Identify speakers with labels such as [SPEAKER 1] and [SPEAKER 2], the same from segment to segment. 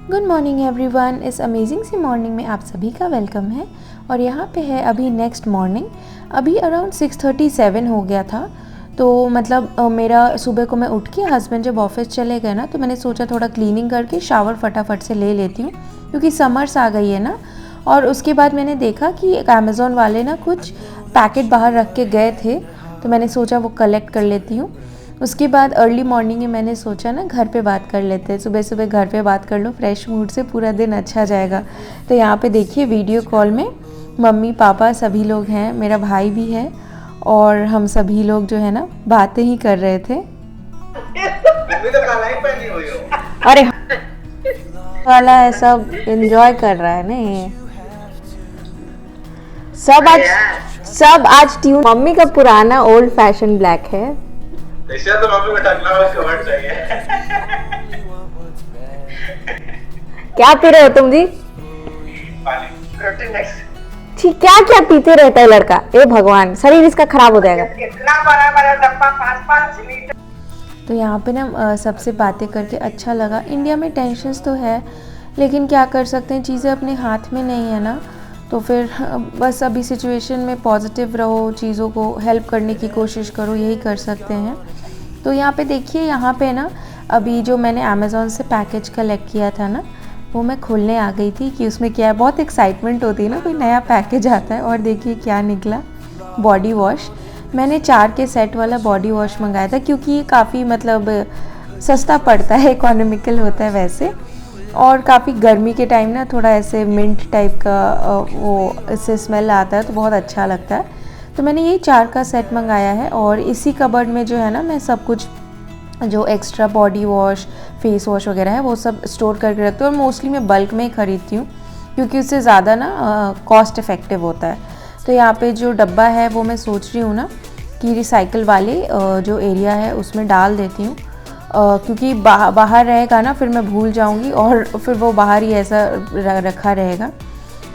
[SPEAKER 1] Good morning everyone. इस amazing सी morning में आप सभी का वेलकम है। और यहाँ पे है अभी नेक्स्ट मॉर्निंग। अभी अराउंड 6:37 हो गया था। तो मतलब मेरा सुबह को मैं उठ के हस्बैंड जब ऑफिस चले गए ना, तो मैंने सोचा थोड़ा क्लीनिंग करके शावर फटाफट से ले लेती हूँ, क्योंकि समर्स आ गई है ना। और उसके बाद मैंने देखा कि एक अमेज़ॉन वाले ना कुछ पैकेट बाहर रख के गए थे, तो मैंने सोचा वो कलेक्ट कर लेती हूँ। उसके बाद अर्ली मॉर्निंग में मैंने सोचा ना घर पे बात कर लेते हैं, सुबह सुबह घर पे बात कर लो, फ्रेश मूड से पूरा दिन अच्छा जाएगा। तो यहाँ पे देखिए वीडियो कॉल में मम्मी पापा सभी लोग हैं, मेरा भाई भी है, और हम सभी लोग जो है ना बातें ही कर रहे थे। अरे वाला है, सब एंजॉय कर रहा है ना ये सब आज ट्यून। मम्मी का पुराना ओल्ड फैशन ब्लैक है,
[SPEAKER 2] इससे तो मम्मी को टकला और कवर चाहिए।
[SPEAKER 1] क्या पी रहे हो तुम जी?
[SPEAKER 2] पानी, प्रोटीन एक्स।
[SPEAKER 1] ठीक, क्या क्या पीते रहता है लड़का, ए भगवान, शरीर इसका खराब हो जाएगा।
[SPEAKER 2] इतना बड़ा बड़ा डब्बा 5-5 लीटर।
[SPEAKER 1] तो यहाँ पे ना सबसे बातें करके अच्छा लगा। इंडिया में टेंशन्स तो है, लेकिन क्या कर सकते हैं, चीज़ें अपने हाथ में नहीं है ना। तो फिर बस अभी सिचुएशन में पॉजिटिव रहो, चीज़ों को हेल्प करने की कोशिश करो, यही कर सकते हैं। तो यहाँ पे देखिए, यहाँ पे ना अभी जो मैंने अमेज़ॉन से पैकेज कलेक्ट किया था ना, वो मैं खोलने आ गई थी कि उसमें क्या है। बहुत एक्साइटमेंट होती है ना, कोई नया पैकेज आता है। और देखिए क्या निकला, बॉडी वॉश। मैंने 4 के सेट वाला बॉडी वॉश मंगाया था, क्योंकि ये काफ़ी मतलब सस्ता पड़ता है, इकोनॉमिकल होता है वैसे। और काफ़ी गर्मी के टाइम ना थोड़ा ऐसे मिंट टाइप का वो इससे स्मेल आता है, तो बहुत अच्छा लगता है। तो मैंने यही 4 का सेट मंगाया है। और इसी कबर्ड में जो है ना, मैं सब कुछ जो extra body wash, face wash वगैरह है, वो सब स्टोर करके रखती हूँ। और मोस्टली मैं बल्क में ही ख़रीदती हूँ, क्योंकि उससे ज़्यादा ना कॉस्ट इफ़ेक्टिव होता है। तो यहाँ पे जो डब्बा है वो मैं सोच रही हूँ ना कि रिसाइकल वाले जो एरिया है उसमें डाल देती हूँ, क्योंकि बाहर रहेगा ना, फिर मैं भूल जाऊँगी और फिर वो बाहर ही ऐसा रखा रहेगा।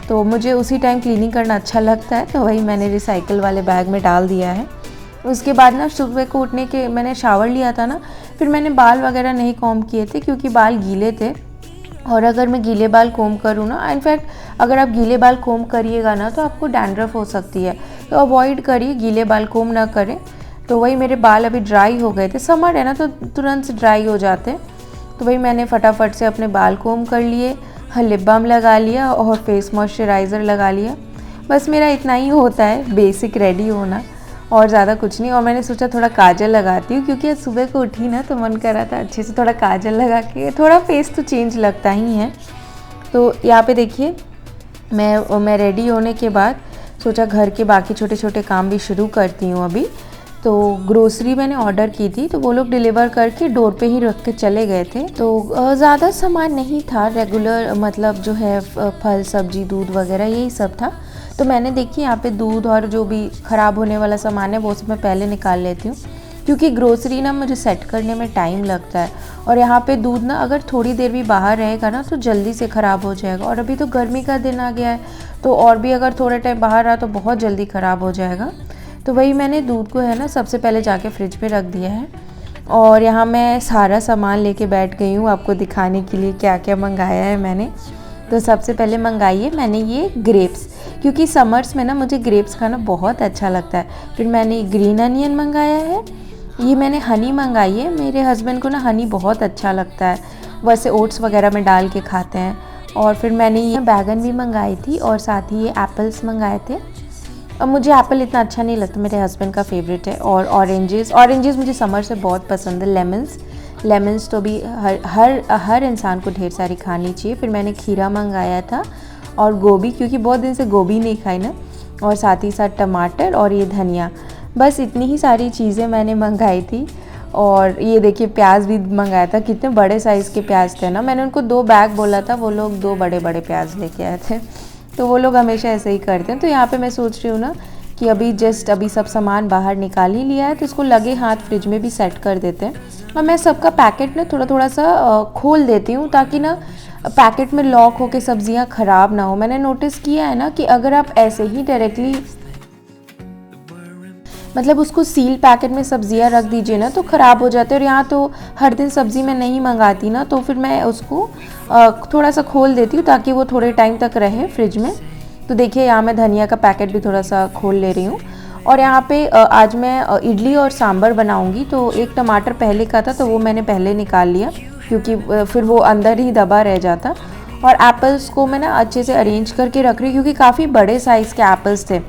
[SPEAKER 1] तो मुझे उसी टाइम क्लीनिंग करना अच्छा लगता है, तो वही मैंने रिसाइकल वाले बैग में डाल दिया है। उसके बाद ना सुबह को उठने के मैंने शावर लिया था ना, फिर मैंने बाल वगैरह नहीं कॉम्ब किए थे, क्योंकि बाल गीले थे। और अगर मैं गीले बाल कोम करूँ ना, इनफैक्ट अगर आप गीले बाल कोम करिएगा ना, तो आपको डैंड्रफ हो सकती है, तो अवॉइड करिए, गीले बाल कोम ना करें। तो वही मेरे बाल अभी ड्राई हो गए थे, समर है ना तो तुरंत से ड्राई हो जाते हैं। तो वही मैंने फटाफट से अपने बाल कोम कर लिए, लिप बाम लगा लिया और फेस मॉइस्चराइज़र लगा लिया। बस मेरा इतना ही होता है बेसिक रेडी होना, और ज़्यादा कुछ नहीं। और मैंने सोचा थोड़ा काजल लगाती हूँ, क्योंकि आज सुबह को उठी ना तो मन कर रहा था अच्छे से थोड़ा काजल लगा के, थोड़ा फेस तो चेंज लगता ही है। तो यहाँ पे देखिए, मैं रेडी होने के बाद सोचा घर के बाकी छोटे छोटे काम भी शुरू करती हूँ अभी। तो ग्रोसरी मैंने ऑर्डर की थी, तो वो लोग डिलीवर करके डोर पे ही रख के चले गए थे। तो ज़्यादा सामान नहीं था, रेगुलर मतलब जो है फल सब्जी दूध वगैरह यही सब था। तो मैंने देखी यहाँ पे दूध और जो भी ख़राब होने वाला सामान है वो सब मैं पहले निकाल लेती हूँ, क्योंकि ग्रोसरी ना मुझे सेट करने में टाइम लगता है। और यहाँ पे दूध ना अगर थोड़ी देर भी बाहर रहेगा ना तो जल्दी से ख़राब हो जाएगा। और अभी तो गर्मी का दिन आ गया है, तो और भी अगर थोड़े टाइम बाहर रहा तो बहुत जल्दी ख़राब हो जाएगा। तो वही मैंने दूध को है ना सबसे पहले जाके फ्रिज पे रख दिया है। और यहाँ मैं सारा सामान लेके बैठ गई हूँ आपको दिखाने के लिए क्या क्या मंगाया है मैंने। तो सबसे पहले मंगाई है मैंने ये ग्रेप्स, क्योंकि समर्स में ना मुझे ग्रेप्स खाना बहुत अच्छा लगता है। फिर मैंने ग्रीन अनियन मंगाया है, ये मैंने हनी मंगाई है, मेरे हस्बैंड को ना हनी बहुत अच्छा लगता है, वैसे ओट्स वगैरह में डाल के खाते हैं। और फिर मैंने ये बैगन भी मंगाई थी, और साथ ही ये एप्पल्स मंगाए थे। अब मुझे एप्पल इतना अच्छा नहीं लगता, मेरे हस्बैंड का फेवरेट है। और ऑरेंजेस मुझे समर से बहुत पसंद है। लेमन्स तो भी हर इंसान को ढेर सारी खानी चाहिए। फिर मैंने खीरा मंगाया था, और गोभी, क्योंकि बहुत दिन से गोभी नहीं खाई ना, और साथ ही साथ टमाटर और ये धनिया। बस इतनी ही सारी चीज़ें मैंने मंगाई थी। और ये देखिए प्याज भी मंगाया था, कितने बड़े साइज़ के प्याज थे ना, मैंने उनको 2 बैग बोला था, वो लोग 2 बड़े बड़े प्याज लेके आए थे। तो वो लोग हमेशा ऐसे ही करते हैं। तो यहाँ पे मैं सोच रही हूँ ना कि अभी सब सामान बाहर निकाल ही लिया है, तो इसको लगे हाथ फ्रिज में भी सेट कर देते हैं। और मैं सबका पैकेट ना थोड़ा थोड़ा सा खोल देती हूँ, ताकि ना पैकेट में लॉक होके सब्जियाँ ख़राब ना हो। मैंने नोटिस किया है ना कि अगर आप ऐसे ही डायरेक्टली मतलब उसको सील पैकेट में सब्जियां रख दीजिए ना तो ख़राब हो जाते हैं। और यहाँ तो हर दिन सब्ज़ी मैं नहीं मंगाती ना, तो फिर मैं उसको थोड़ा सा खोल देती हूँ ताकि वो थोड़े टाइम तक रहे फ्रिज में। तो देखिए यहाँ मैं धनिया का पैकेट भी थोड़ा सा खोल ले रही हूँ। और यहाँ पे आज मैं इडली और सांभर बनाऊँगी। तो एक टमाटर पहले का था तो वो मैंने पहले निकाल लिया क्योंकि फिर वो अंदर ही दबा रह जाता। और एप्पल्स को मैं ना अच्छे से अरेंज करके रख रही हूँ क्योंकि काफ़ी बड़े साइज़ के एप्पल्स थे,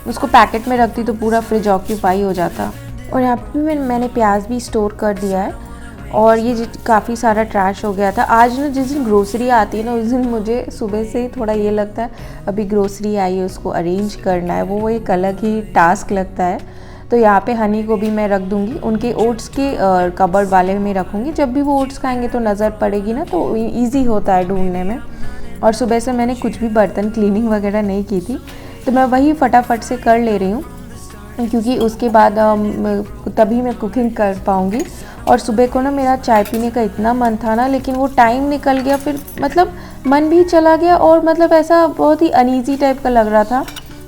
[SPEAKER 1] उसको पैकेट में रखती तो पूरा फ्रिज ऑक्यूपाई हो जाता। और यहाँ पे भी मैंने प्याज भी स्टोर कर दिया है। और ये काफ़ी सारा ट्रैश हो गया था। आज ना जिस दिन ग्रोसरी आती है ना उस दिन मुझे सुबह से ही थोड़ा ये लगता है अभी ग्रोसरी आई है उसको अरेंज करना है, वो एक अलग ही टास्क लगता है। तो यहाँ पे हनी को भी मैं रख दूँगी, उनके ओट्स के कबर्ड वाले में रखूँगी। जब भी वो ओट्स खाएंगे तो नज़र पड़ेगी ना तो ईजी होता है ढूंढने में। और सुबह से मैंने कुछ भी बर्तन क्लीनिंग वगैरह नहीं की थी तो मैं वही फटाफट से कर ले रही हूँ क्योंकि उसके बाद तभी मैं कुकिंग कर पाऊँगी। और सुबह को ना मेरा चाय पीने का इतना मन था ना, लेकिन वो टाइम निकल गया, फिर मतलब मन भी चला गया और मतलब ऐसा बहुत ही अनईजी टाइप का लग रहा था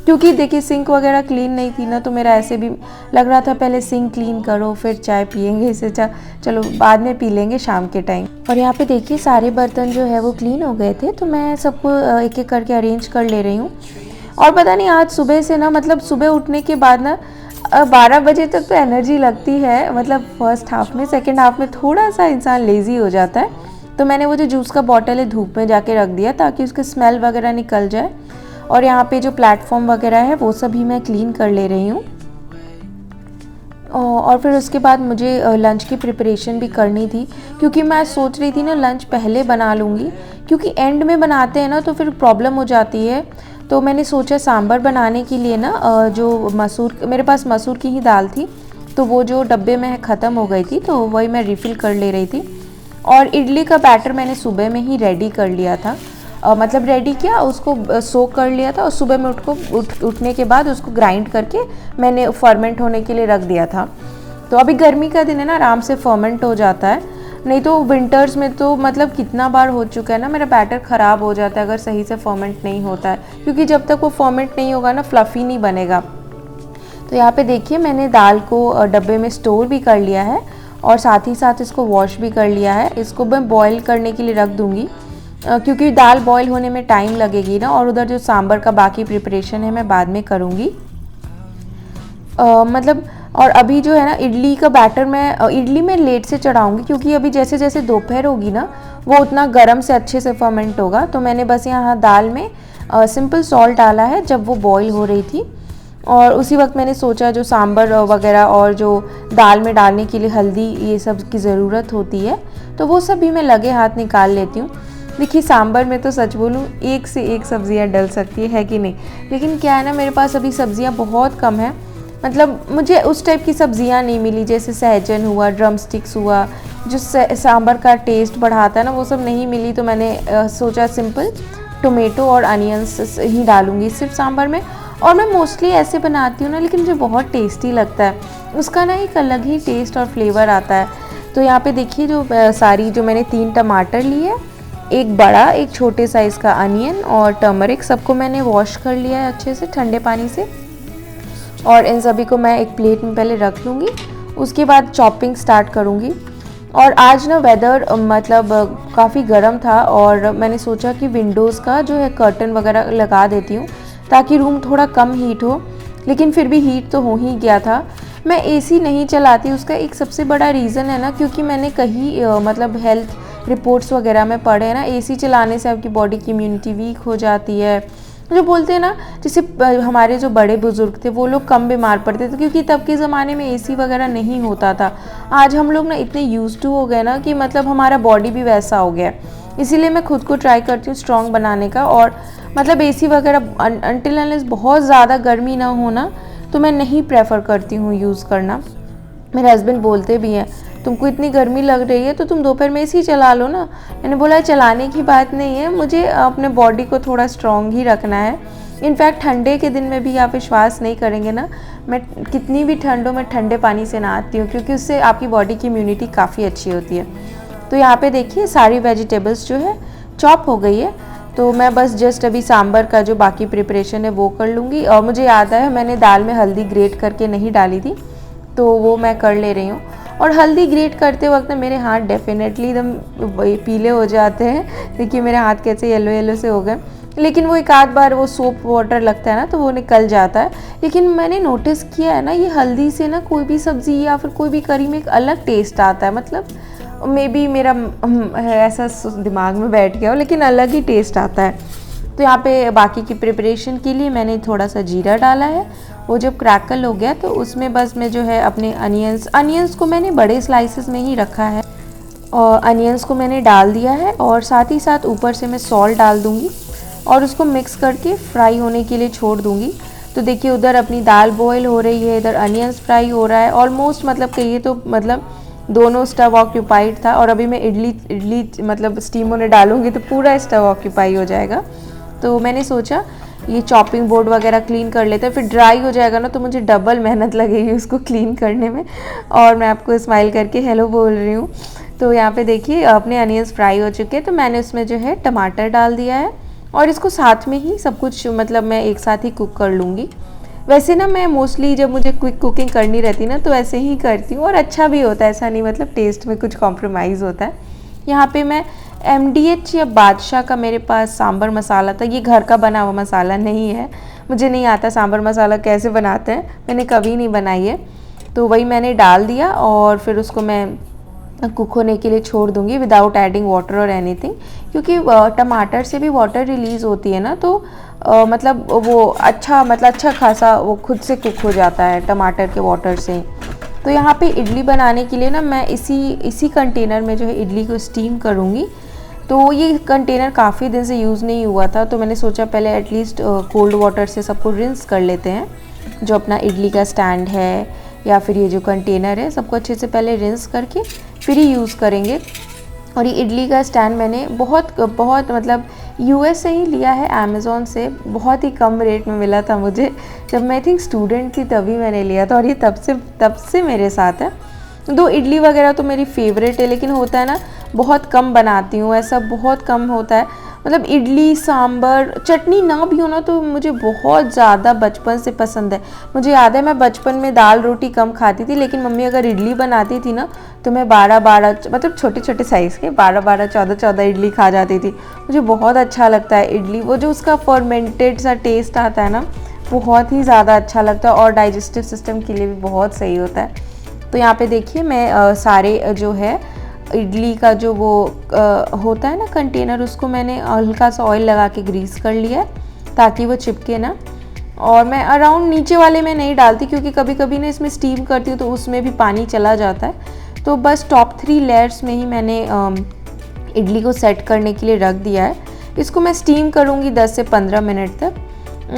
[SPEAKER 1] क्योंकि देखिए सिंक वगैरह क्लीन नहीं थी ना, तो मेरा ऐसे भी लग रहा था पहले सिंक क्लीन करो फिर चाय पियेंगे, इससे चलो बाद में पी लेंगे शाम के टाइम। और यहाँ पे देखिए सारे बर्तन जो है वो क्लीन हो गए थे तो मैं सबको एक एक करके अरेंज कर ले रही हूँ। और पता नहीं आज सुबह से ना मतलब सुबह उठने के बाद ना 12 बजे तक तो एनर्जी लगती है, मतलब फर्स्ट हाफ में। सेकंड हाफ में थोड़ा सा इंसान लेज़ी हो जाता है। तो मैंने वो जो जूस का बॉटल है धूप में जाके रख दिया ताकि उसकी स्मेल वगैरह निकल जाए। और यहाँ पे जो प्लेटफॉर्म वगैरह है वो सभी मैं क्लीन कर ले रही हूँ। और फिर उसके बाद मुझे लंच की प्रिपरेशन भी करनी थी क्योंकि मैं सोच रही थी ना लंच पहले बना लूँगी क्योंकि एंड में बनाते हैं ना तो फिर प्रॉब्लम हो जाती है। तो मैंने सोचा सांभर बनाने के लिए ना जो मसूर, मेरे पास मसूर की ही दाल थी तो वो जो डब्बे में ख़त्म हो गई थी तो वही मैं रिफ़िल कर ले रही थी। और इडली का बैटर मैंने सुबह में ही रेडी कर लिया था, मतलब रेडी किया, उसको सोक कर लिया था और सुबह में उठने के बाद उसको ग्राइंड करके मैंने फर्मेंट होने के लिए रख दिया था। तो अभी गर्मी का दिन है ना, आराम से फर्मेंट हो जाता है, नहीं तो विंटर्स में तो मतलब कितना बार हो चुका है ना मेरा बैटर ख़राब हो जाता है अगर सही से फर्मेंट नहीं होता है, क्योंकि जब तक वो फर्मेंट नहीं होगा ना फ्लफ़ी नहीं बनेगा। तो यहाँ पे देखिए मैंने दाल को डब्बे में स्टोर भी कर लिया है और साथ ही साथ इसको वॉश भी कर लिया है। इसको मैं बॉईल करने के लिए रख दूँगी क्योंकि दाल बॉईल होने में टाइम लगेगी ना, और उधर जो सांभर का बाकी प्रिपरेशन है मैं बाद में करूँगी। मतलब और अभी जो है ना इडली का बैटर मैं इडली में लेट से चढ़ाऊँगी क्योंकि अभी जैसे जैसे दोपहर होगी ना वो उतना गर्म से अच्छे से फर्मेंट होगा। तो मैंने बस यहाँ दाल में सिंपल सॉल्ट डाला है जब वो बॉईल हो रही थी, और उसी वक्त मैंने सोचा जो सांभर वगैरह और जो दाल में डालने के लिए हल्दी ये सब की ज़रूरत होती है तो वो सब भी मैं लगे हाथ निकाल लेती हूँ। देखिए सांभर में तो सच बोलूँ एक से एक सब्ज़ियाँ डल सकती है कि नहीं, लेकिन क्या है ना मेरे पास अभी सब्ज़ियाँ बहुत कम हैं, मतलब मुझे उस टाइप की सब्ज़ियाँ नहीं मिली जैसे सहजन हुआ, ड्रम स्टिक्स हुआ जो सांभर का टेस्ट बढ़ाता है ना, वो सब नहीं मिली। तो मैंने सोचा सिंपल टोमेटो और अनियंस ही डालूँगी सिर्फ सांभर में। और मैं मोस्टली ऐसे बनाती हूँ ना, लेकिन मुझे बहुत टेस्टी लगता है, उसका ना एक अलग ही टेस्ट और फ्लेवर आता है। तो यहाँ पे देखिए जो सारी जो मैंने 3 टमाटर लिए, एक बड़ा एक छोटे साइज़ का अनियन और टर्मरिक, सबको मैंने वॉश कर लिया है अच्छे से ठंडे पानी से। और इन सभी को मैं एक प्लेट में पहले रख लूँगी, उसके बाद चॉपिंग स्टार्ट करूँगी। और आज ना वेदर मतलब काफ़ी गर्म था और मैंने सोचा कि विंडोज़ का जो है कर्टन वगैरह लगा देती हूँ ताकि रूम थोड़ा कम हीट हो, लेकिन फिर भी हीट तो हो ही गया था। मैं एसी नहीं चलाती, उसका एक सबसे बड़ा रीज़न है ना, क्योंकि मैंने कहीं मतलब हेल्थ रिपोर्ट्स वगैरह में पढ़े हैं ना, एसी चलाने से आपकी बॉडी की इम्यूनिटी वीक हो जाती है। जो बोलते हैं ना, जैसे हमारे जो बड़े बुजुर्ग थे वो लोग कम बीमार पड़ते थे क्योंकि तब के ज़माने में एसी वगैरह नहीं होता था। आज हम लोग ना इतने यूज्ड टू हो गए ना कि मतलब हमारा बॉडी भी वैसा हो गया, इसीलिए मैं खुद को ट्राई करती हूँ स्ट्रॉन्ग बनाने का। और मतलब एसी वगैरह अनटिल अनलेस बहुत ज़्यादा गर्मी ना हो ना तो मैं नहीं प्रेफर करती हूँ यूज़ करना। मेरे हस्बैंड बोलते भी हैं तुमको इतनी गर्मी लग रही है तो तुम दोपहर में एसी चला लो ना। मैंने बोला चलाने की बात नहीं है, मुझे अपने बॉडी को थोड़ा स्ट्रॉन्ग ही रखना है। इनफैक्ट ठंडे के दिन में भी आप विश्वास नहीं करेंगे ना, मैं कितनी भी ठंड हो मैं ठंडे पानी से नहाती हूँ क्योंकि उससे आपकी बॉडी की इम्यूनिटी काफ़ी अच्छी होती है। तो यहाँ पे देखिए सारी वेजिटेबल्स जो है चॉप हो गई है, तो मैं बस जस्ट अभी सांभर का जो बाकी प्रिपरेशन है वो कर लूँगी। और मुझे याद है मैंने दाल में हल्दी ग्रेट करके नहीं डाली थी, तो वो मैं कर ले रही हूँ। और हल्दी ग्रेट करते वक्त ना मेरे हाथ डेफिनेटली एकदम पीले हो जाते हैं। देखिए मेरे हाथ कैसे येलो येलो से हो गए, लेकिन वो एक आध बार वो सोप वाटर लगता है ना तो वो निकल जाता है। लेकिन मैंने नोटिस किया है ना, ये हल्दी से ना कोई भी सब्ज़ी या फिर कोई भी करी में एक अलग टेस्ट आता है। मतलब मे बी मेरा ऐसा दिमाग में बैठ गया हो, लेकिन अलग ही टेस्ट आता है। तो यहाँ पे बाकी की प्रिपरेशन के लिए मैंने थोड़ा सा जीरा डाला है। वो जब क्रैकल हो गया तो उसमें बस मैं जो है अपने अनियंस को मैंने बड़े स्लाइसेस में ही रखा है, और अनियंस को मैंने डाल दिया है। और साथ ही साथ ऊपर से मैं सॉल्ट डाल दूँगी और उसको मिक्स करके फ्राई होने के लिए छोड़ दूँगी। तो देखिए उधर अपनी दाल बॉईल हो रही है, इधर अनियंस फ्राई हो रहा है। ऑलमोस्ट मतलब कहिए तो मतलब दोनों स्टव ऑक्यूपाइड था, और अभी मैं इडली मतलब स्टीम होने डालूँगी तो पूरा स्टव ऑक्यूपाई हो जाएगा। तो मैंने सोचा ये चॉपिंग बोर्ड वगैरह क्लीन कर लेते हैं, फिर ड्राई हो जाएगा ना तो मुझे डबल मेहनत लगेगी उसको क्लीन करने में। और मैं आपको स्माइल करके हेलो बोल रही हूँ। तो यहाँ पे देखिए अपने अनियंस फ्राई हो चुके हैं, तो मैंने उसमें जो है टमाटर डाल दिया है और इसको साथ में ही सब कुछ मतलब मैं एक साथ ही कुक कर लूँगी। वैसे ना मैं मोस्टली जब मुझे क्विक कुकिंग करनी रहती ना तो ऐसे ही करती हूँ, और अच्छा भी होता है, ऐसा नहीं मतलब टेस्ट में कुछ कॉम्प्रोमाइज़ होता है। यहाँ पे मैं MDH या बादशाह का मेरे पास सांभर मसाला था, ये घर का बना हुआ मसाला नहीं है। मुझे नहीं आता सांभर मसाला कैसे बनाते हैं, मैंने कभी नहीं बनाई है। तो वही मैंने डाल दिया और फिर उसको मैं कुक होने के लिए छोड़ दूंगी विदाउट एडिंग वाटर और एनीथिंग, क्योंकि टमाटर से भी वाटर रिलीज़ होती है ना, तो मतलब वो अच्छा खासा वो खुद से कुक हो जाता है टमाटर के वाटर से। तो यहाँ पे इडली बनाने के लिए ना मैं इसी कंटेनर में जो है इडली को स्टीम करूँगी। तो ये कंटेनर काफ़ी दिन से यूज़ नहीं हुआ था, तो मैंने सोचा पहले एटलीस्ट कोल्ड वाटर से सबको रिंस कर लेते हैं। जो अपना इडली का स्टैंड है या फिर ये जो कंटेनर है, सबको अच्छे से पहले रिंस करके फिर ही यूज़ करेंगे। और ये इडली का स्टैंड मैंने बहुत मतलब US से ही लिया है, अमेज़ॉन से बहुत ही कम रेट में मिला था मुझे। जब मैं थिंक स्टूडेंट थी तभी मैंने लिया था, और ये तब से मेरे साथ है। दो इडली वगैरह तो मेरी फेवरेट है, लेकिन होता है ना बहुत कम बनाती हूँ, ऐसा बहुत कम होता है। मतलब इडली सांभर चटनी ना भी हो ना तो मुझे बहुत ज़्यादा बचपन से पसंद है। मुझे याद है मैं बचपन में दाल रोटी कम खाती थी, लेकिन मम्मी अगर इडली बनाती थी ना तो मैं 12 मतलब छोटे छोटे साइज़ के 12 14 इडली खा जाती थी। मुझे बहुत अच्छा लगता है इडली, वो जो उसका फॉर्मेंटेड सा टेस्ट आता है ना, बहुत ही ज़्यादा अच्छा लगता है और डाइजेस्टिव सिस्टम के लिए भी बहुत सही होता है। तो यहाँ पे देखिए मैं सारे जो है इडली का जो वो होता है ना कंटेनर, उसको मैंने हल्का सा ऑयल लगा के ग्रीस कर लिया है ताकि वो चिपके ना। और मैं अराउंड नीचे वाले में नहीं डालती, क्योंकि कभी कभी ना इसमें स्टीम करती हूँ तो उसमें भी पानी चला जाता है। तो बस टॉप 3 लेयर्स में ही मैंने इडली को सेट करने के लिए रख दिया है। इसको मैं स्टीम करूँगी 10 से 15 मिनट तक,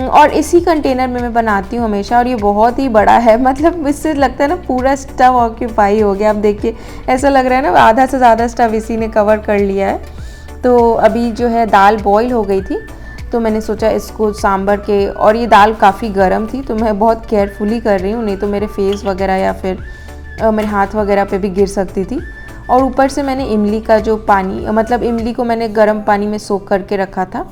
[SPEAKER 1] और इसी कंटेनर में मैं बनाती हूँ हमेशा। और ये बहुत ही बड़ा है, मतलब इससे लगता है ना पूरा स्टव ऑक्यूपाई हो गया। अब देखिए ऐसा लग रहा है ना आधा से ज़्यादा स्टव इसी ने कवर कर लिया है। तो अभी जो है दाल बॉईल हो गई थी, तो मैंने सोचा इसको सांभर के, और ये दाल काफ़ी गर्म थी तो मैं बहुत केयरफुली कर रही हूँ, नहीं तो मेरे फेस वगैरह या फिर मेरे हाथ वगैरह पे भी गिर सकती थी। और ऊपर से मैंने इमली का जो पानी, मतलब इमली को मैंने गर्म पानी में सोख करके रखा था,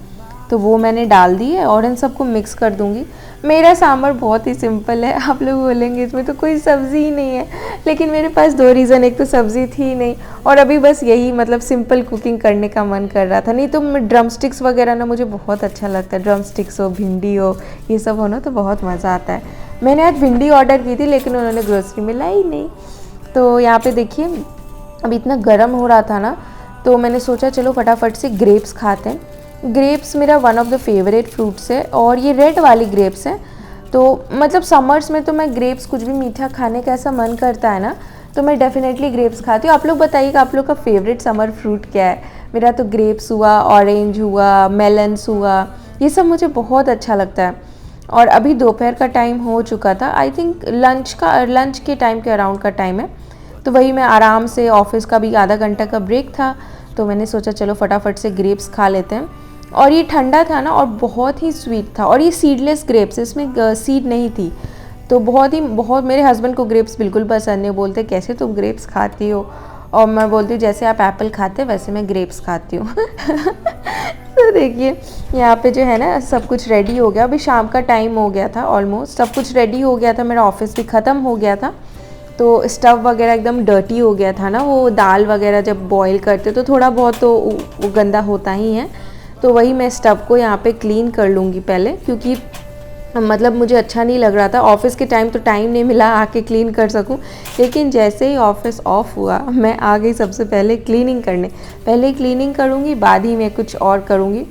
[SPEAKER 1] तो वो मैंने डाल दी है और इन सबको मिक्स कर दूंगी। मेरा सांभर बहुत ही सिंपल है। आप लोग बोलेंगे इसमें तो कोई सब्ज़ी ही नहीं है, लेकिन मेरे पास 2 रीज़न, एक तो सब्ज़ी थी नहीं, और अभी बस यही मतलब सिंपल कुकिंग करने का मन कर रहा था। नहीं तो ड्रम स्टिक्स वगैरह ना मुझे बहुत अच्छा लगता है, ड्रम स्टिक्स हो, भिंडी हो, ये सब हो ना तो बहुत मज़ा आता है। मैंने आज भिंडी ऑर्डर की थी लेकिन उन्होंने ग्रोसरी में लाई नहीं। तो यहाँ पर देखिए अभी इतना गर्म हो रहा था ना, तो मैंने सोचा चलो फटाफट से ग्रेप्स खाते हैं। ग्रेप्स मेरा one of the favourite fruits है, और ये रेड वाली ग्रेप्स हैं। तो मतलब समर्स में तो मैं ग्रेप्स, कुछ भी मीठा खाने का ऐसा मन करता है ना तो मैं डेफिनेटली ग्रेप्स खाती हूँ। आप लोग बताइएगा आप लोग का फेवरेट समर फ्रूट क्या है। मेरा तो ग्रेप्स हुआ, ऑरेंज हुआ, मेलन्स हुआ, ये सब मुझे बहुत अच्छा लगता है। और अभी दोपहर का टाइम हो चुका था, आई थिंक लंच के टाइम के अराउंड का टाइम है। तो वही मैं आराम से, ऑफिस का भी आधा घंटा का ब्रेक था, तो मैंने सोचा चलो फटाफट से ग्रेप्स खा लेते हैं। और ये ठंडा था ना और बहुत ही स्वीट था, और ये सीडलेस ग्रेप्स, इसमें सीड नहीं थी। तो बहुत मेरे हस्बैंड को ग्रेप्स बिल्कुल पसंद नहीं, बोलते कैसे तुम ग्रेप्स खाती हो, और मैं बोलती हूँ जैसे आप एप्पल खाते हैं वैसे मैं ग्रेप्स खाती हूँ। तो देखिए यहाँ पे जो है ना सब कुछ रेडी हो गया। अभी शाम का टाइम हो गया था, ऑलमोस्ट सब कुछ रेडी हो गया था, मेरा ऑफिस भी ख़त्म हो गया था। तो स्टव वगैरह एकदम डर्टी हो गया था ना, वो दाल वगैरह जब बॉईल करते तो थोड़ा बहुत तो वो गंदा होता ही है। तो वही मैं स्टव को यहाँ पे क्लीन कर लूँगी पहले, क्योंकि मतलब मुझे अच्छा नहीं लग रहा था। ऑफ़िस के टाइम तो टाइम नहीं मिला आके क्लीन कर सकूं, लेकिन जैसे ही ऑफ़िस ऑफ हुआ मैं आ गई सबसे पहले क्लीनिंग करने। पहले क्लीनिंग करूँगी, बाद ही मैं कुछ और करूँगी।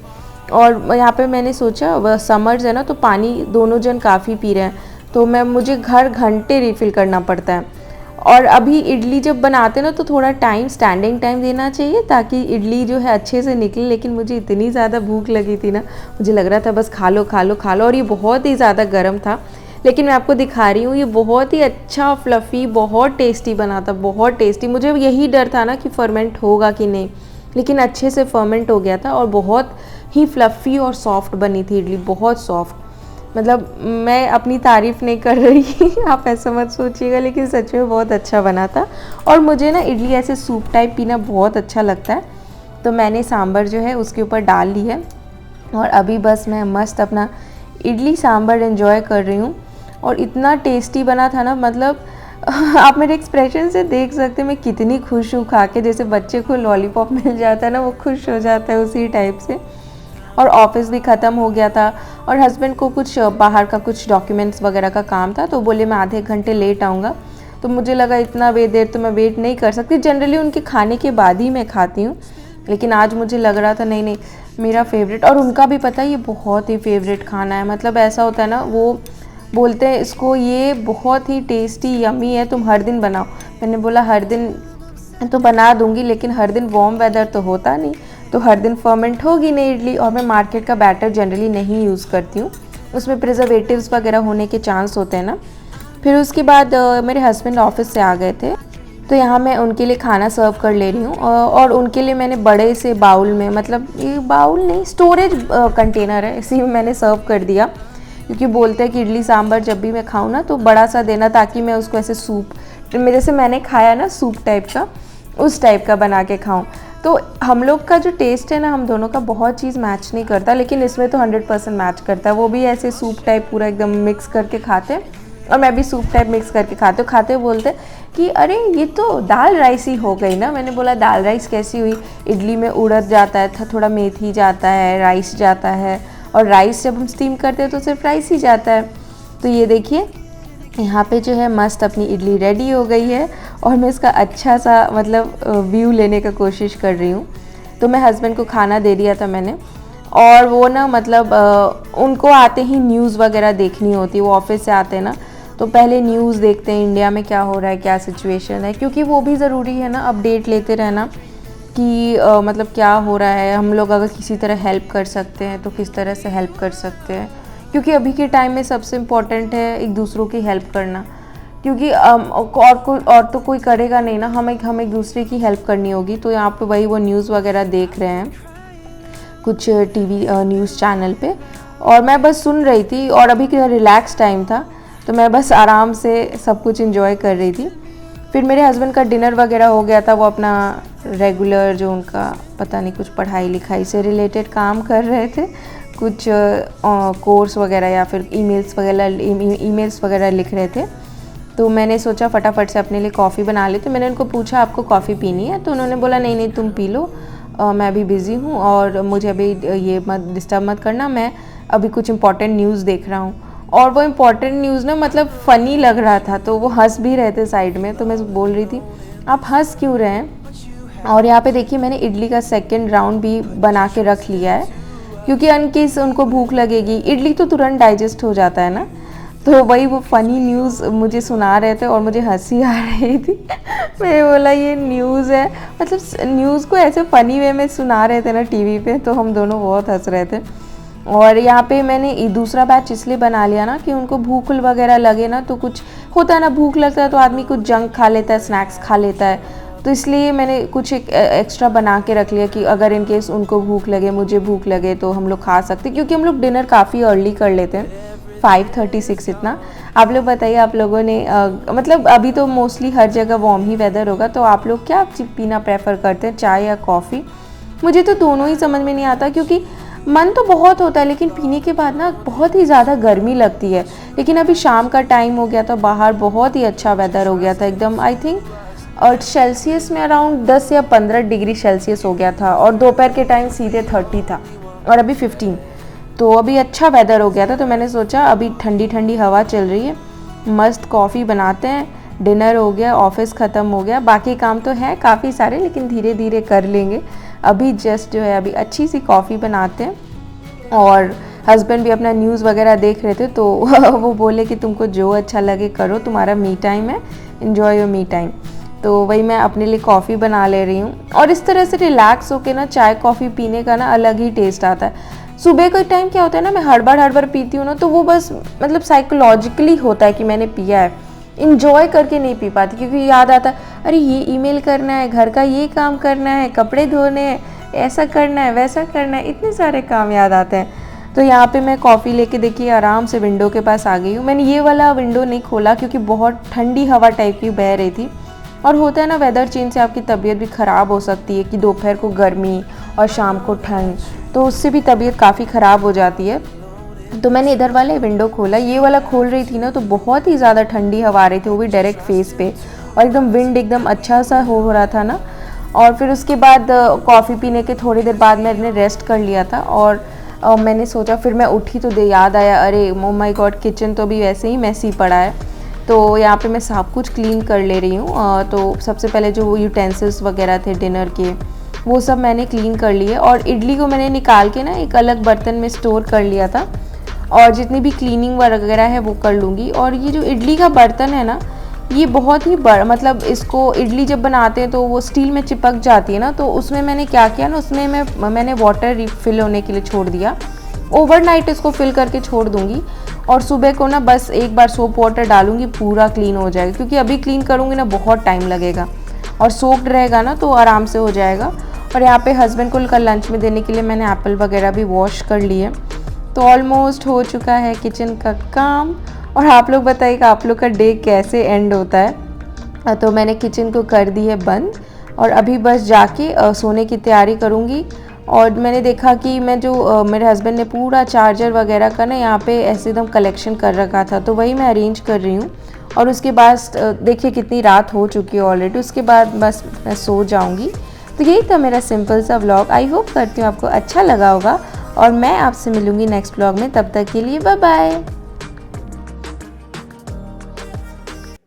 [SPEAKER 1] और यहाँ पे मैंने सोचा समर्स है ना, तो पानी दोनों जन काफ़ी पी रहे हैं, तो मुझे हर घंटे रिफ़िल करना पड़ता है। और अभी इडली जब बनाते ना तो थोड़ा टाइम, स्टैंडिंग टाइम देना चाहिए ताकि इडली जो है अच्छे से निकले। लेकिन मुझे इतनी ज़्यादा भूख लगी थी ना, मुझे लग रहा था बस खा लो खा लो खा लो। और ये बहुत ही ज़्यादा गर्म था, लेकिन मैं आपको दिखा रही हूँ ये बहुत ही अच्छा फ्लफ़ी, बहुत टेस्टी बना था, बहुत टेस्टी। मुझे यही डर था ना कि फर्मेंट होगा कि नहीं, लेकिन अच्छे से फर्मेंट हो गया था और बहुत ही फ्लफ़ी और सॉफ्ट बनी थी इडली, बहुत सॉफ्ट। मतलब मैं अपनी तारीफ़ नहीं कर रही आप ऐसा मत सोचिएगा, लेकिन सच में बहुत अच्छा बना था। और मुझे ना इडली ऐसे सूप टाइप पीना बहुत अच्छा लगता है, तो मैंने सांभर जो है उसके ऊपर डाल ली है और अभी बस मैं मस्त अपना इडली सांभर एंजॉय कर रही हूँ। और इतना टेस्टी बना था ना, मतलब आप मेरे एक्सप्रेशन से देख सकते हैं मैं कितनी खुश हूँ खा के। जैसे बच्चे को लॉलीपॉप मिल जाता है ना, वो खुश हो जाता है, उसी टाइप से। और ऑफिस भी ख़त्म हो गया था और हस्बैंड को कुछ बाहर का कुछ डॉक्यूमेंट्स वगैरह का काम था, तो बोले मैं आधे घंटे लेट आऊँगा। तो मुझे लगा इतना देर तो मैं वेट नहीं कर सकती, जनरली उनके खाने के बाद ही मैं खाती हूँ, लेकिन आज मुझे लग रहा था नहीं मेरा फेवरेट। और उनका भी पता है ये बहुत ही फेवरेट खाना है। मतलब ऐसा होता है ना, वो बोलते हैं इसको ये बहुत ही टेस्टी यमी है, तुम हर दिन बनाओ। मैंने बोला हर दिन तो बना दूंगी, लेकिन हर दिन वार्म वेदर तो होता नहीं, तो हर दिन फर्मेंट होगी नहीं इडली। और मैं मार्केट का बैटर जनरली नहीं यूज़ करती हूँ, उसमें प्रिजर्वेटिव्स वगैरह होने के चांस होते हैं ना। फिर उसके बाद मेरे हस्बैंड ऑफिस से आ गए थे, तो यहाँ मैं उनके लिए खाना सर्व कर ले रही हूँ। और उनके लिए मैंने बड़े से बाउल में, मतलब ये बाउल नहीं, स्टोरेज कंटेनर है, इसी में मैंने सर्व कर दिया, क्योंकि बोलते हैं कि इडली सांभर जब भी मैं खाऊँ ना तो बड़ा सा देना, ताकि मैं उसको ऐसे सूप में, जैसे मैंने खाया ना सूप टाइप का, उस टाइप का बना के खाऊं। तो हम लोग का जो टेस्ट है ना, हम दोनों का बहुत चीज़ मैच नहीं करता, लेकिन इसमें तो 100% मैच करता है। वो भी ऐसे सूप टाइप पूरा एकदम मिक्स करके खाते हैं और मैं भी सूप टाइप मिक्स करके खाते हो। खाते बोलते कि अरे ये तो दाल राइस ही हो गई ना। मैंने बोला दाल राइस कैसी हुई, इडली में उड़द जाता है, थोड़ा मेथी जाता है, राइस जाता है, और राइस जब हम स्टीम करते हैं तो सिर्फ राइस ही जाता है। तो ये देखिए यहाँ पे जो है मस्त अपनी इडली रेडी हो गई है और मैं इसका अच्छा सा मतलब व्यू लेने का कोशिश कर रही हूँ। तो मैं हस्बैंड को खाना दे दिया था मैंने, और वो ना मतलब उनको आते ही न्यूज़ वगैरह देखनी होती है। वो ऑफिस से आते हैं ना, तो पहले न्यूज़ देखते हैं इंडिया में क्या हो रहा है, क्या सिचुएशन है, क्योंकि वो भी ज़रूरी है ना अपडेट लेते रहना कि मतलब क्या हो रहा है। हम लोग अगर किसी तरह हेल्प कर सकते हैं तो किस तरह से हेल्प कर सकते हैं, क्योंकि अभी के टाइम में सबसे इम्पॉर्टेंट है एक दूसरों की हेल्प करना, क्योंकि और तो कोई करेगा नहीं ना, हम एक दूसरे की हेल्प करनी होगी। तो यहाँ पे वही वो न्यूज़ वगैरह देख रहे हैं कुछ टीवी न्यूज़ चैनल पे, और मैं बस सुन रही थी। और अभी का रिलैक्स टाइम था, तो मैं बस आराम से सब कुछ एंजॉय कर रही थी। फिर मेरे हस्बैंड का डिनर वगैरह हो गया था, वो अपना रेगुलर जो उनका पता नहीं कुछ पढ़ाई लिखाई से रिलेटेड काम कर रहे थे, कुछ कोर्स वगैरह या फिर ईमेल्स वगैरह लिख रहे थे। तो मैंने सोचा फटाफट से अपने लिए कॉफ़ी बना ली। तो मैंने उनको पूछा आपको कॉफ़ी पीनी है, तो उन्होंने बोला नहीं तुम पी लो, मैं अभी बिज़ी हूँ और मुझे अभी ये मत डिस्टर्ब मत करना, मैं अभी कुछ इंपॉर्टेंट न्यूज़ देख रहा हूँ। और वो इम्पॉर्टेंट न्यूज़ ना मतलब फ़नी लग रहा था, तो वो हंस भी रहे थे साइड में। तो मैं बोल रही थी आप हंस क्यों रहे हैं। और यहाँ पे देखिए मैंने इडली का सेकंड राउंड भी बना के रख लिया है, क्योंकि अनकेस उनको भूख लगेगी। इडली तो तुरंत डाइजेस्ट हो जाता है ना, तो वही वो फ़नी न्यूज़ मुझे सुना रहे थे और मुझे हंसी आ रही थी। मैं बोला ये न्यूज़ है, मतलब न्यूज़ को ऐसे फ़नी वे में सुना रहे थे ना टीवी पे, तो हम दोनों बहुत हंस रहे थे। और यहाँ पे मैंने दूसरा बैच इसलिए बना लिया ना कि उनको भूख वगैरह लगे ना, तो कुछ होता है ना, भूख लगता है तो आदमी कुछ जंक खा लेता है, स्नैक्स खा लेता है, तो इसलिए मैंने कुछ एक एक्स्ट्रा बना के रख लिया कि अगर इन केस उनको भूख लगे, मुझे भूख लगे, तो हम लोग खा सकते, क्योंकि हम लोग डिनर काफ़ी अर्ली कर लेते हैं, 5:36 इतना। आप लोग बताइए आप लोगों ने मतलब अभी तो मोस्टली हर जगह वार्म ही वेदर होगा, तो आप लोग क्या पीना प्रेफर करते हैं, चाय या कॉफ़ी। मुझे तो दोनों ही समझ में नहीं आता, क्योंकि मन तो बहुत होता है लेकिन पीने के बाद ना बहुत ही ज़्यादा गर्मी लगती है। लेकिन अभी शाम का टाइम हो गया था, बाहर बहुत ही अच्छा वेदर हो गया था एकदम, आई थिंक अर्थ सेल्सियस में अराउंड 10 या 15 डिग्री सेल्सियस हो गया था और दोपहर के टाइम सीधे 30 था और अभी 15। तो अभी अच्छा वेदर हो गया था, तो मैंने सोचा अभी ठंडी ठंडी हवा चल रही है, मस्त कॉफ़ी बनाते हैं। डिनर हो गया, ऑफिस ख़त्म हो गया, बाकी काम तो है काफ़ी सारे लेकिन धीरे धीरे कर लेंगे। अभी जस्ट जो है अभी अच्छी सी कॉफ़ी बनाते हैं। और हस्बैंड भी अपना न्यूज़ वगैरह देख रहे थे, तो वो बोले कि तुमको जो अच्छा लगे करो, तुम्हारा मी टाइम है, इन्जॉय योर मी टाइम। तो वही मैं अपने लिए कॉफ़ी बना ले रही हूँ। और इस तरह से रिलैक्स होके ना चाय कॉफ़ी पीने का ना अलग ही टेस्ट आता है। सुबह का टाइम क्या होता है ना, मैं हड़बड़ पीती हूँ ना, तो वो बस मतलब साइकोलॉजिकली होता है कि मैंने पिया है, इंजॉय करके नहीं पी पाती, क्योंकि याद आता है अरे ये ईमेल करना है, घर का ये काम करना है, कपड़े धोने हैं, ऐसा करना है, वैसा करना है, इतने सारे काम याद आते हैं। तो यहाँ पे मैं कॉफ़ी लेके देखिए आराम से विंडो के पास आ गई हूँ। मैंने ये वाला विंडो नहीं खोला क्योंकि बहुत ठंडी हवा टाइप की बह रही थी, और होता है ना वेदर चेंज से आपकी तबीयत भी ख़राब हो सकती है कि दोपहर को गर्मी और शाम को ठंड, तो उससे भी तबीयत काफ़ी ख़राब हो जाती है। तो मैंने इधर वाला विंडो खोला, ये वाला खोल रही थी ना तो बहुत ही ज़्यादा ठंडी हवा आ रही थी, वो भी डायरेक्ट फेस पे, और एकदम विंड एकदम अच्छा सा हो रहा था ना। और फिर उसके बाद कॉफ़ी पीने के थोड़ी देर बाद मैंने रेस्ट कर लिया था, और मैंने सोचा, फिर मैं उठी तो याद आया अरे ओ माय गॉड, किचन तो अभी वैसे ही मैसी पड़ा है। तो यहाँ पे मैं सब कुछ क्लीन कर ले रही हूँ। तो सबसे पहले जो यूटेंसिल्स वगैरह थे डिनर के, वो सब मैंने क्लीन कर लिए, और इडली को मैंने निकाल के ना एक अलग बर्तन में स्टोर कर लिया था, और जितनी भी क्लीनिंग वगैरह है वो कर लूँगी। और ये जो इडली का बर्तन है ना, ये बहुत ही बड़ा, मतलब इसको इडली जब बनाते हैं तो वो स्टील में चिपक जाती है ना, तो उसमें मैंने क्या किया ना, उसमें मैंने वाटर रिफिल होने के लिए छोड़ दिया। ओवरनाइट इसको फिल करके छोड़ दूँगी, और सुबह को ना बस एक बार सोप वाटर डालूँगी, पूरा क्लीन हो जाएगा, क्योंकि अभी क्लीन करूँगी ना बहुत टाइम लगेगा, और सोक्ड रहेगा ना तो आराम से हो जाएगा। और यहाँ पे हस्बैंड को कल लंच में देने के लिए मैंने एप्पल वगैरह भी वॉश कर लिए। तो ऑलमोस्ट हो चुका है किचन का काम। और आप लोग बताइएगा आप लोग का डे कैसे एंड होता है। तो मैंने किचन को कर दी है बंद, और अभी बस जाके सोने की तैयारी करूँगी। और मैंने देखा कि मैं जो मेरे हस्बैंड ने पूरा चार्जर वगैरह का ना यहाँ पे ऐसे एकदम कलेक्शन कर रखा था, तो वही मैं अरेंज कर रही हूँ। और उसके बाद देखिए कितनी रात हो चुकी है ऑलरेडी, उसके बाद बस मैं सो जाऊँगी। तो यही था मेरा सिंपल सा व्लॉग। आई होप करती हूँ आपको अच्छा लगा होगा, और मैं आपसे मिलूँगी नेक्स्ट व्लॉग में। तब तक के लिए बाय बाय।